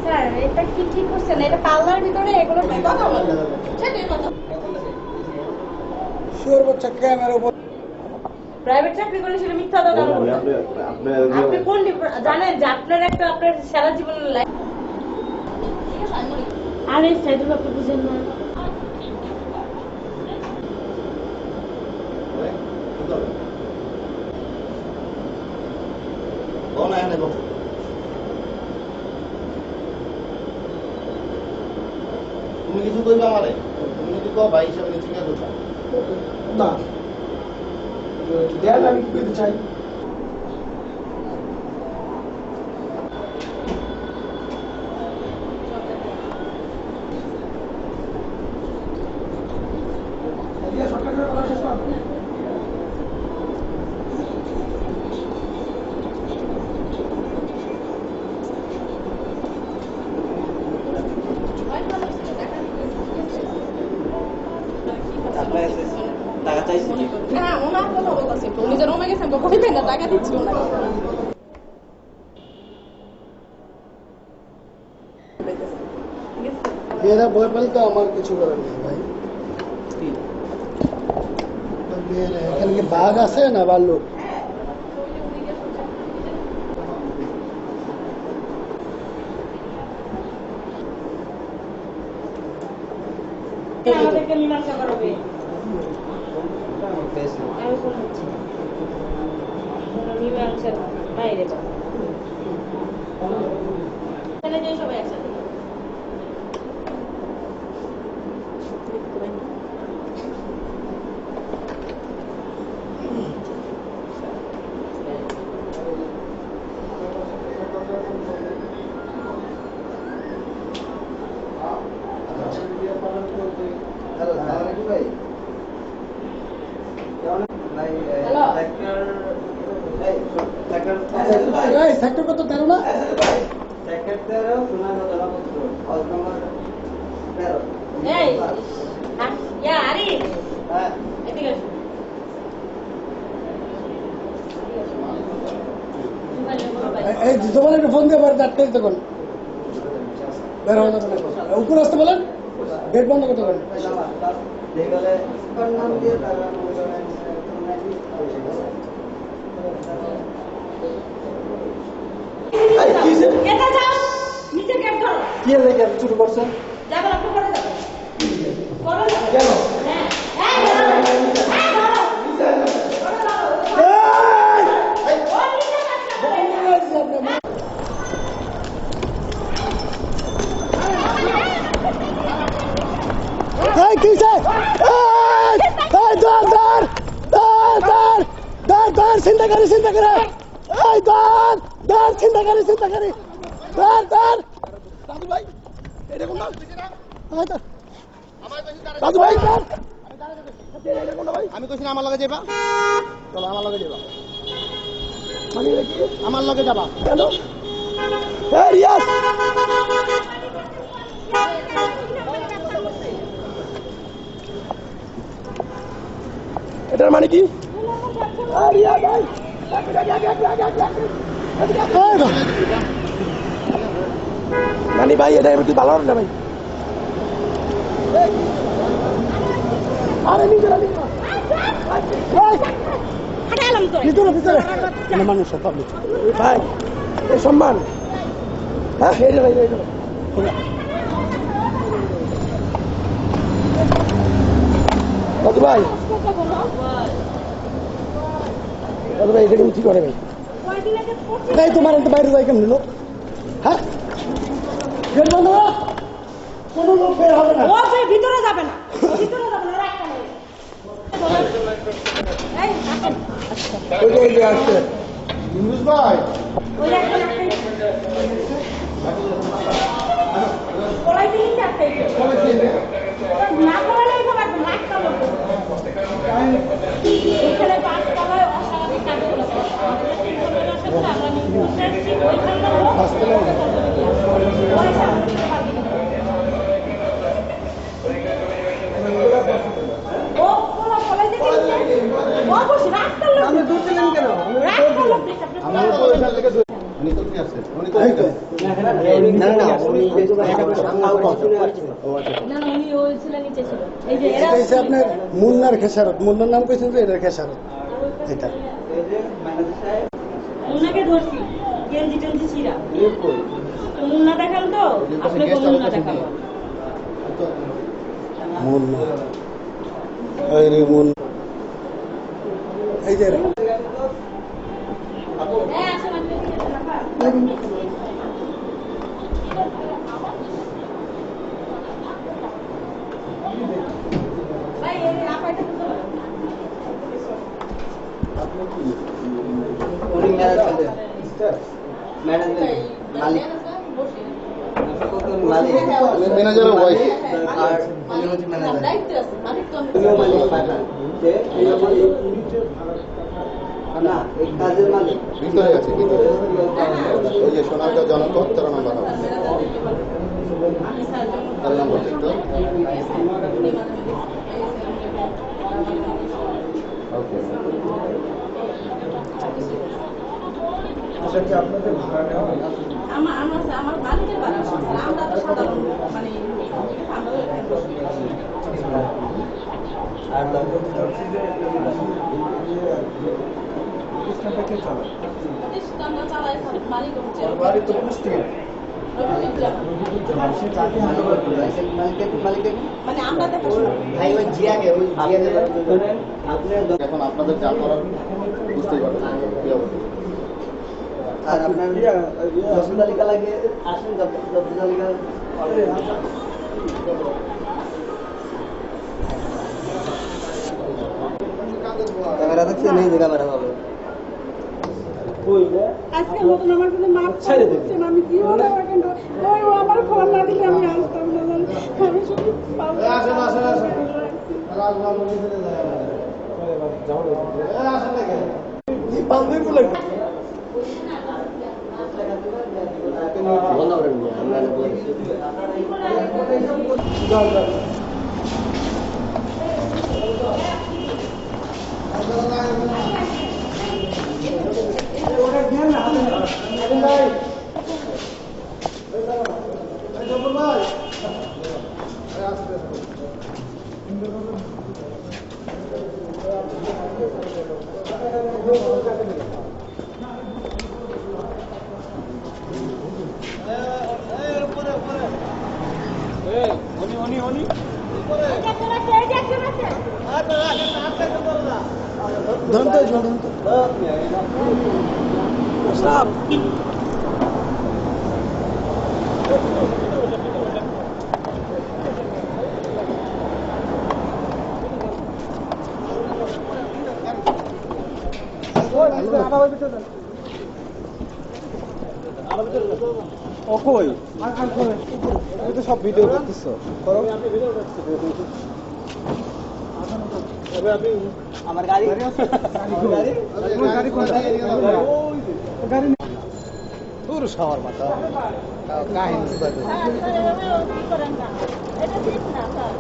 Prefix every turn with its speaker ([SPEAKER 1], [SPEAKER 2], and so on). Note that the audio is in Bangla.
[SPEAKER 1] স্যার এটা কি ঠিক করছেন? এটা পাল্লার ভিতরে এগুলো কথা বলেন।
[SPEAKER 2] সর্বোচ্চ ক্যামেরার উপর
[SPEAKER 1] প্রাইভেট চাকরি করলে সেটা মিথ্যা কথা বলবেন। আপনি কোন জানেন যে আপনার একটা আপনার সারা জীবনের লাইফ। আরে সাইদুল আপনি বুঝেন না।
[SPEAKER 3] তুমি কিছু কইবা আমারে? তুমি যদি কও ভাই হিসাবে কিছু কে কইবা?
[SPEAKER 2] না দেন আমি কি করতে চাই
[SPEAKER 4] টাকা চাইছি
[SPEAKER 1] না ওনার কথা বলতেছে তো উনি যে রুমে গেছেন তো কইবেন না টাকা দিচ্ছি ওনাকে।
[SPEAKER 2] মেয়েরা ভয় পেলে তো আমার কিছু করার নেই ভাই। এখানে কি বাঘ আছে না ভাল্লুক?
[SPEAKER 1] আমাদেরকে মীমাংসা করবে। আমি কোন হচ্ছি মীমাংসার বাইরে যাও। এখানে যে সবাই একসাথে
[SPEAKER 4] হ্যালো সালাম আলাইকুম ভাই
[SPEAKER 2] সেক্টর কত 13 না?
[SPEAKER 4] সেক্টর 13 সোনারগাঁও জনপত্র হাউস নাম্বার 13।
[SPEAKER 1] এই ইয়া আরে
[SPEAKER 4] হ্যাঁ
[SPEAKER 1] এদিকে আসো।
[SPEAKER 2] এই তোমার একটা ফোন দিয়ে বাড়িতে আটকে দিতে কোন বের হয়ে যাবে না। উপরে আসতে বলেন, গেট বন্ধ করতে বলেন।
[SPEAKER 4] দেখলে নাম দিয়ে তারা
[SPEAKER 1] এটা যাও নিচে গেট ধরো।
[SPEAKER 2] কি লেগে শুরু করছেন?
[SPEAKER 1] যাবেন আপনি করে যাবেন। করো না।
[SPEAKER 2] কেন?
[SPEAKER 1] হ্যাঁ হ্যাঁ ধরো। হ্যাঁ ধরো। ওই নিচে কাটতে
[SPEAKER 2] এই কিসে? এই ধর ধর ধর ধর ধর ধর চিন্তা করে এই ধর ধর চিন্তা করে ধর ধর দাদু ভাই এটা কোন নাম? দাদু ভাই ধর
[SPEAKER 3] আমি কইছি না আমার লগে যাইবা? চলো আমার লগে যাইবা।
[SPEAKER 2] মানে কি
[SPEAKER 3] আমার লগে যাবা।
[SPEAKER 2] কেন? এই রিয়াজ এটার মানে কি? মানে ভাই এটা একটু ভালো না ভাই। আরে নিজেরা ভিতরে ভিতরে মানুষ ভাই এই সম্মান হ্যাঁ এইটা ভাই এইটা দাদু ভাই দাদু ভাই এটা কিন্তু কি করে ভাই? তাই তোমার তো বাইরে যাই কেমন লোক? হ্যাঁ গেট বন্ধ করো। কোনো লোক বের হবে না।
[SPEAKER 1] ও সে ভিতরে যাবে না। ভিতরে যাবে না রাখতে হবে। এই আসেন।
[SPEAKER 2] ওই যে আসছে
[SPEAKER 3] ইউনুস ভাই
[SPEAKER 1] ওই রাখেন আপনি। পড়াই দিন চারটে। না পড়ালে এইভাবে একদম রাখতে হবে। এখানে পাঁচ তলায় অস্বাভাবিক কাজগুলো করে। আমরা নিউজ ও কোলা কলেজে গেছে। ও বসে রাখতে
[SPEAKER 3] উনি তো কি আসছে উনি তো
[SPEAKER 2] এই তো।
[SPEAKER 4] না না উনি
[SPEAKER 1] না না উনি ওই ছিল নিচে ছিল এই যে
[SPEAKER 2] এটা হচ্ছে আপনার মুন্নার খেসারত, মুন্নার নাম কইছেন যে এটার খেসারত এটা।
[SPEAKER 4] ম্যানেজার সাহেব
[SPEAKER 1] মুন্নাকে ধরছি গেঞ্জি টেঞ্জি ছিঁড়া তো মুন্না দেখান তো আপনাকে মুন্না দেখান
[SPEAKER 2] মুন্না এই রে মুন্না এই যে
[SPEAKER 1] হ্যাঁ আসেন আপনি ভাই এই আপাইটা তো
[SPEAKER 4] উনি ম্যানেজার ম্যানেজার মালিক মালিক
[SPEAKER 3] ম্যানেজারের ওয়াইফ
[SPEAKER 4] আর উনি হচ্ছে ম্যানেজার
[SPEAKER 1] দায়িত্ব আছে মালিক তো আমি
[SPEAKER 4] উনিও মালিক না এই কাজের মালিক
[SPEAKER 3] ভিতরে আছে ভিতরে ওই যে সোনারগাঁও জনক 13 নম্বর হাউস
[SPEAKER 1] আমি স্যার
[SPEAKER 3] তার নাম্বার দেখতো ওকে
[SPEAKER 1] আমার মালিকের বাড়া আমরা তো সাধারণ মানে
[SPEAKER 4] আর
[SPEAKER 1] প্রতিষ্ঠানটা চালায় মালিক হচ্ছে
[SPEAKER 4] মালিক
[SPEAKER 1] মানে আমরা দেখাশোনা
[SPEAKER 4] ভাই ওই জিয়াকে আপনি
[SPEAKER 3] এখন আপনাদের যা করার বুঝতেই পারবেন কি অবস্থা
[SPEAKER 4] আর আপনার জব্দ তালিকা লাগে আসেন জব্দ তালিকা ক্যামেরা দেখছেন এই যে ক্যামেরা হবে
[SPEAKER 5] আজকে নতুন আমার কিন্তু মাপ ছেড়ে দিচ্ছেন আমি কি হলো কিন্তু ওই ও আমার খবর না দিলে আমি আসতাম না জানো। আমি শুধু
[SPEAKER 3] সব ভিডিও করতেছো করো
[SPEAKER 4] আমার গাড়ি
[SPEAKER 3] দূর শহর মাথা কাহিনী
[SPEAKER 1] স্যার, স্যার, এভাবে কি করেন না এটা ঠিক না স্যার